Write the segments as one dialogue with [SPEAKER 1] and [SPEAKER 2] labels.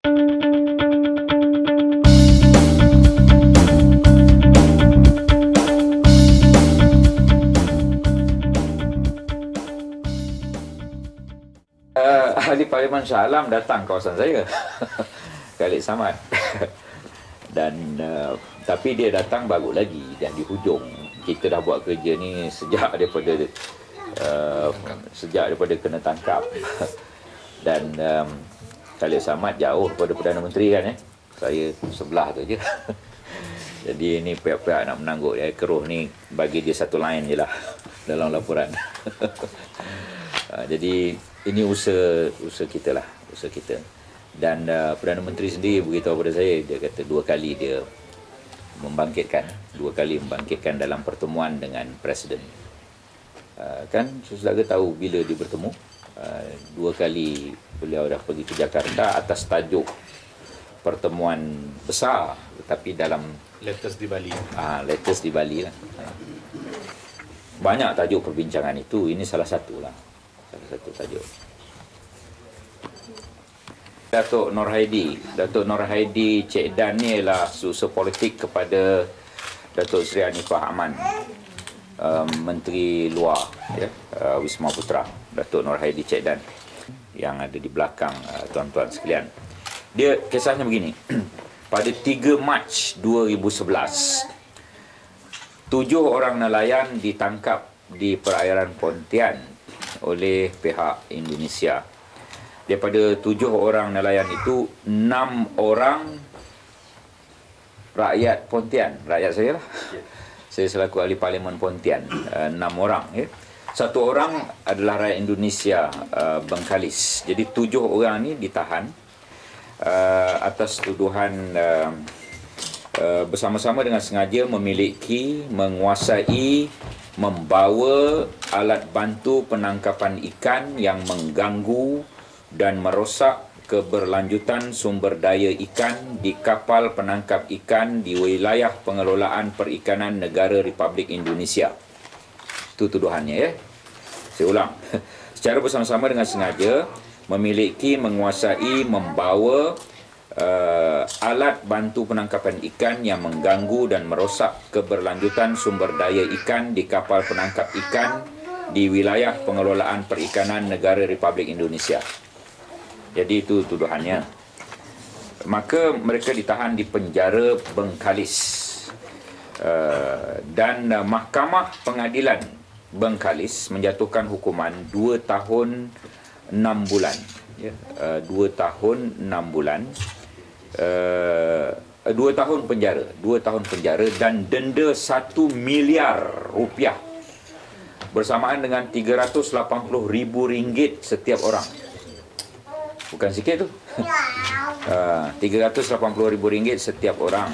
[SPEAKER 1] Ahli Parlimen Shah Alam datang kawasan saya Khalid Samad dan tapi dia datang baru lagi dan di hujung. Kita dah buat kerja ni sejak daripada kena tangkap dan Khalid Samad jauh daripada Perdana Menteri kan saya sebelah tu je. Jadi ni pihak-pihak nak menangguk dia keruh ni, bagi dia satu line je lah dalam laporan. Jadi ini usaha kita lah, usaha kita. Dan Perdana Menteri sendiri beritahu kepada saya, dia kata dua kali membangkitkan dalam pertemuan dengan Presiden. Kan saudara tahu bila dia bertemu, dua kali beliau dah pergi ke Jakarta atas tajuk pertemuan besar, tetapi dalam
[SPEAKER 2] Letters di Bali.
[SPEAKER 1] Letters di Bali lah. Banyak tajuk perbincangan itu, ini salah satu lah. Salah satu tajuk. Datuk Nur Haidi Cik Dan ni ialah usaha politik kepada Datuk Seri Hanifah Aman, Menteri Luar Wisma Putra, Datuk Nur Haidi Cik Dan yang ada di belakang tuan-tuan sekalian. Dia kisahnya begini. Pada 3 Mac 2011, 7 orang nelayan ditangkap di perairan Pontian oleh pihak Indonesia. Daripada 7 orang nelayan itu, 6 orang rakyat Pontian, rakyat saya lah. Saya selaku ahli Parlimen Pontian, 6 orang. Satu orang adalah rakyat Indonesia, Bengkalis. Jadi 7 orang ni ditahan atas tuduhan bersama-sama dengan sengaja memiliki, menguasai, membawa alat bantu penangkapan ikan yang mengganggu dan merosak keberlanjutan sumber daya ikan di kapal penangkap ikan di wilayah pengelolaan perikanan negara Republik Indonesia. Itu tuduhannya Saya ulang. Secara bersama-sama dengan sengaja memiliki, menguasai, membawa alat bantu penangkapan ikan yang mengganggu dan merosak keberlanjutan sumber daya ikan di kapal penangkap ikan di wilayah pengelolaan perikanan negara Republik Indonesia. Jadi itu tuduhannya. Maka mereka ditahan di penjara Bengkalis. Dan Mahkamah Pengadilan Bengkalis menjatuhkan hukuman 2 tahun 6 bulan. 2 tahun 6 bulan. 2 tahun penjara. 2 tahun penjara dan denda 1 miliar rupiah. Bersamaan dengan RM380,000 setiap orang. Bukan sikit tu. RM380,000 setiap orang.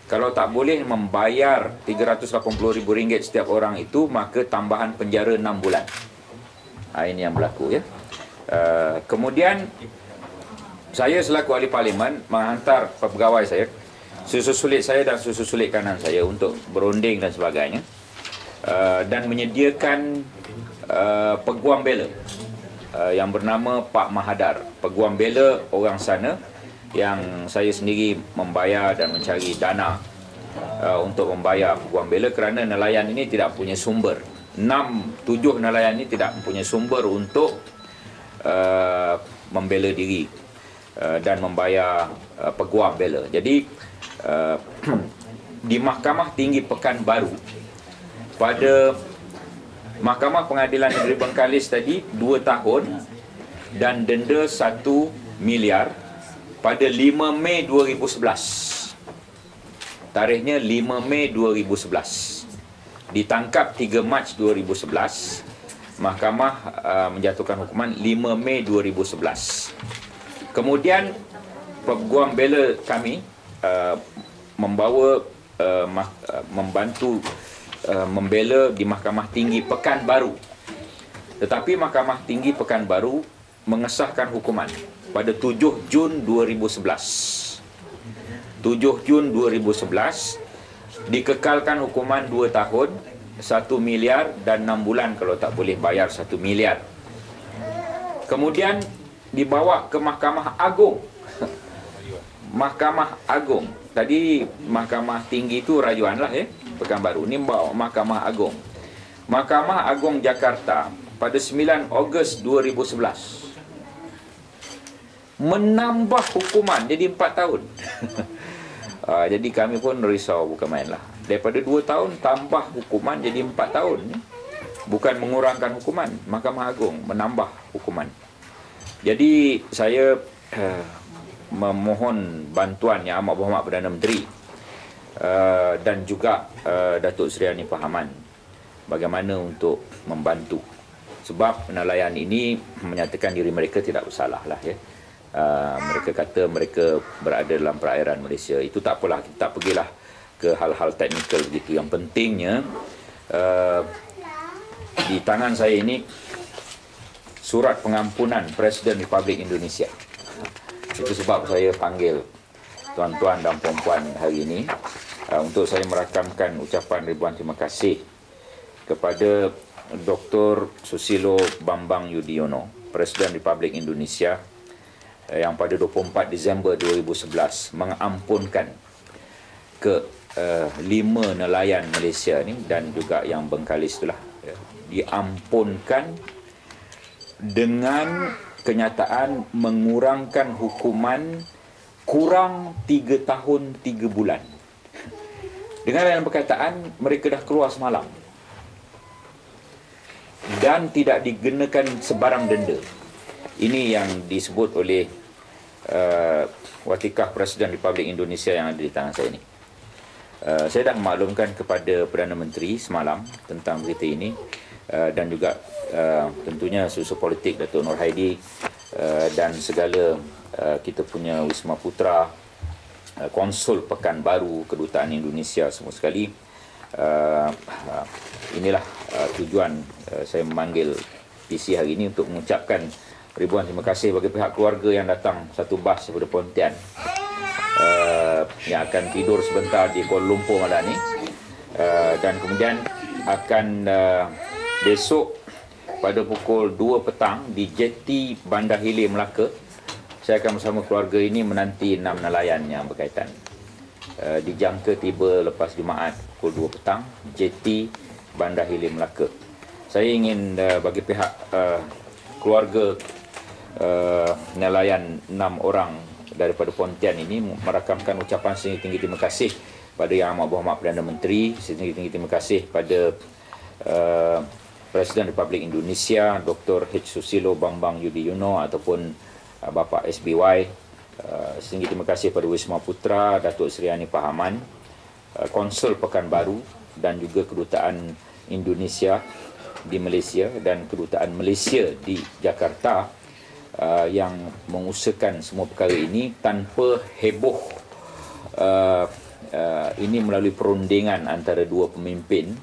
[SPEAKER 1] Kalau tak boleh membayar RM380,000 setiap orang itu, maka tambahan penjara 6 bulan. Ini yang berlaku kemudian saya selaku ahli parlimen menghantar pegawai saya, susu sulit saya dan susu sulit kanan saya untuk berunding dan sebagainya, dan menyediakan peguam bela yang bernama Pak Mahadar. Peguam bela orang sana yang saya sendiri membayar dan mencari dana untuk membayar peguam bela kerana nelayan ini tidak punya sumber. 6-7 nelayan ini tidak mempunyai sumber untuk membela diri dan membayar peguam bela. Jadi di Mahkamah Tinggi Pekanbaru, pada Mahkamah Pengadilan Negeri Bengkalis tadi 2 tahun dan denda 1 miliar pada 5 Mei 2011. Tarikhnya 5 Mei 2011. Ditangkap 3 Mac 2011. Mahkamah menjatuhkan hukuman 5 Mei 2011. Kemudian peguam bela kami membantu membela di Mahkamah Tinggi Pekanbaru. Tetapi Mahkamah Tinggi Pekanbaru mengesahkan hukuman pada 7 Jun 2011. 7 Jun 2011 dikekalkan hukuman 2 tahun, 1 miliar dan 6 bulan kalau tak boleh bayar 1 miliar. Kemudian dibawa ke Mahkamah Agung. Mahkamah Agung. Tadi Mahkamah Tinggi itu rayuan lah Pekanbaru. Ini bawa Mahkamah Agung. Mahkamah Agung Jakarta pada 9 Ogos 2011 menambah hukuman jadi 4 tahun. Jadi kami pun risau, bukan main lah. Daripada 2 tahun tambah hukuman jadi 4 tahun. Bukan mengurangkan hukuman. Mahkamah Agung menambah hukuman. Jadi saya memohon bantuan Yang Amat Berhormat Perdana Menteri dan juga Datuk Seri Anif Pahaman bagaimana untuk membantu. Sebab nelayan ini menyatakan diri mereka tidak bersalah lah mereka kata mereka berada dalam perairan Malaysia. Itu tak apalah, kita tak pergilah ke hal-hal teknikal begitu. Yang pentingnya di tangan saya ini surat pengampunan Presiden Republik Indonesia. Itu sebab saya panggil tuan-tuan dan puan-puan hari ini untuk saya merakamkan ucapan ribuan terima kasih kepada Dr. Susilo Bambang Yudhoyono, Presiden Republik Indonesia, yang pada 24 Disember 2011 mengampunkan ke 5 nelayan Malaysia ni dan juga yang Bengkalis itulah, diampunkan dengan kenyataan mengurangkan hukuman kurang 3 tahun 3 bulan. Dengan dalam perkataan mereka dah keluar semalam dan tidak dikenakan sebarang denda. Ini yang disebut oleh Watikah Presiden Republik Indonesia yang ada di tangan saya ini. Saya dah memaklumkan kepada Perdana Menteri semalam tentang berita ini dan juga tentunya susu politik Datuk Nur Haidi dan segala kita punya Wisma Putra, Konsul Pekanbaru, Kedutaan Indonesia semua sekali. Inilah tujuan saya memanggil PC hari ini untuk mengucapkan ribuan terima kasih bagi pihak keluarga yang datang satu bas daripada Pontian yang akan tidur sebentar di Kuala Lumpur malam ni, dan kemudian akan besok pada pukul 2 petang di Jetty Bandar Hilir Melaka saya akan bersama keluarga ini menanti 6 nelayan yang berkaitan. Dijangka tiba lepas Jumaat pukul 2 petang Jetty Bandar Hilir Melaka. Saya ingin bagi pihak keluarga nelayan 6 orang daripada Pontian ini merakamkan ucapan setinggi-tinggi terima kasih pada Yang Amat Berhormat Perdana Menteri, setinggi-tinggi terima kasih pada Presiden Republik Indonesia Dr. H. Susilo Bambang Yudhoyono ataupun Bapak SBY, setinggi terima kasih pada Wisma Putra Datuk Seri Anif Pahaman, Konsul Pekanbaru dan juga Kedutaan Indonesia di Malaysia dan Kedutaan Malaysia di Jakarta yang mengusahakan semua perkara ini tanpa heboh. Ini melalui perundingan antara dua pemimpin.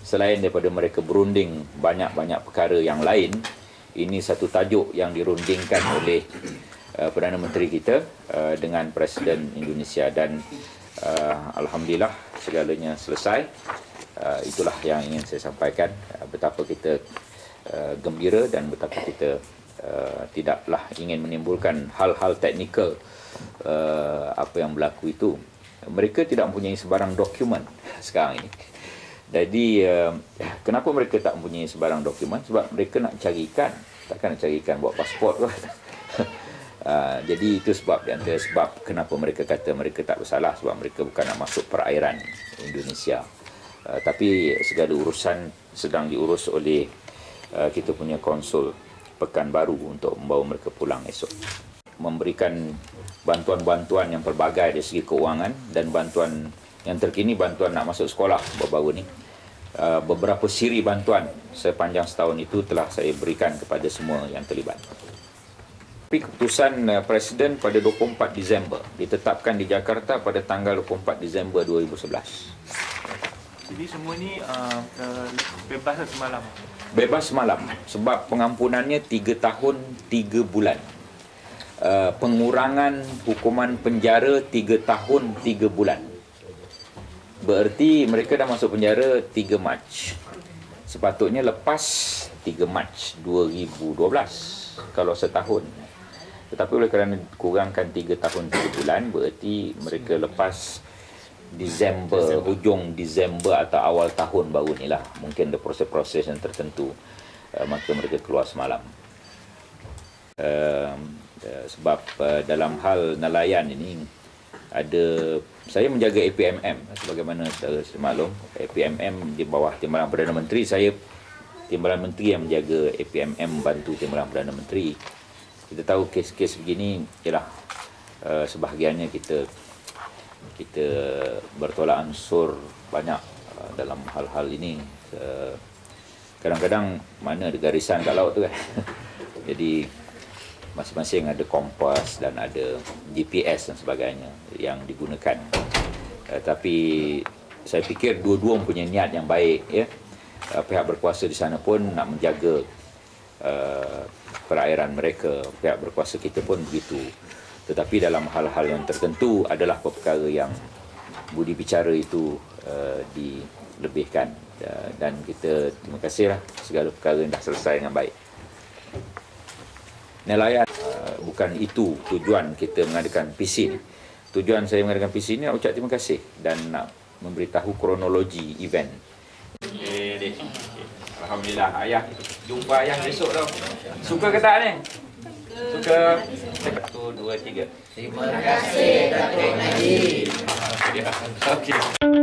[SPEAKER 1] Selain daripada mereka berunding banyak-banyak perkara yang lain, ini satu tajuk yang dirundingkan oleh Perdana Menteri kita dengan Presiden Indonesia dan alhamdulillah segalanya selesai. Itulah yang ingin saya sampaikan, betapa kita gembira dan betapa kita tidaklah ingin menimbulkan hal-hal teknikal apa yang berlaku itu. Mereka tidak mempunyai sebarang dokumen sekarang ini. Jadi kenapa mereka tak mempunyai sebarang dokumen? Sebab mereka nak cari ikan. Takkan nak cari ikan buat pasport ke? Jadi itu sebab, di antara sebab kenapa mereka kata mereka tak bersalah, sebab mereka bukan nak masuk perairan Indonesia. Tapi segala urusan sedang diurus oleh kita punya konsul Pekanbaru untuk membawa mereka pulang esok. Memberikan bantuan-bantuan yang pelbagai dari segi keuangan dan bantuan yang terkini, bantuan nak masuk sekolah baru-baru ni. Beberapa siri bantuan sepanjang setahun itu telah saya berikan kepada semua yang terlibat. Tapi keputusan Presiden pada 24 Disember ditetapkan di Jakarta pada tanggal 24 Disember 2011.
[SPEAKER 2] Jadi semua ni bebas semalam?
[SPEAKER 1] Bebas semalam sebab pengampunannya 3 tahun 3 bulan. Pengurangan hukuman penjara 3 tahun 3 bulan. Bererti mereka dah masuk penjara 3 Mac. Sepatutnya lepas 3 Mac 2012 kalau setahun. Tetapi oleh kerana kurangkan 3 tahun 3 bulan, berarti mereka lepas Disember, hujung Disember atau awal tahun baru ni lah. Mungkin ada proses-proses yang tertentu, maka mereka keluar semalam. Sebab dalam hal nelayan ini, saya menjaga APMM sebagaimana semaklum. APMM di bawah Timbalan Perdana Menteri, saya Timbalan Menteri yang menjaga APMM, membantu Timbalan Perdana Menteri. Kita tahu kes-kes begini ialah sebahagiannya kita bertolak ansur banyak dalam hal-hal ini. Kadang-kadang mana ada garisan kat laut tu kan. Jadi masing-masing ada kompas dan ada GPS dan sebagainya yang digunakan. Tapi saya fikir dua-dua punya niat yang baik, ya. Pihak berkuasa di sana pun nak menjaga perairan mereka, pihak berkuasa kita pun begitu. Tetapi dalam hal-hal yang tertentu adalah perkara yang budi bicara itu dilebihkan, dan kita terima kasihlah segala perkara yang dah selesai dengan baik. Nelayan, bukan itu tujuan kita mengadakan PC ni. Tujuan saya mengadakan PC ni nak ucap terima kasih dan nak memberitahu kronologi event. Alhamdulillah, ayah jumpa ayah besok tau. Suka ke tak ni? Suka. 1, 2, 3.
[SPEAKER 3] Terima kasih Datuk Najib.
[SPEAKER 1] Okey.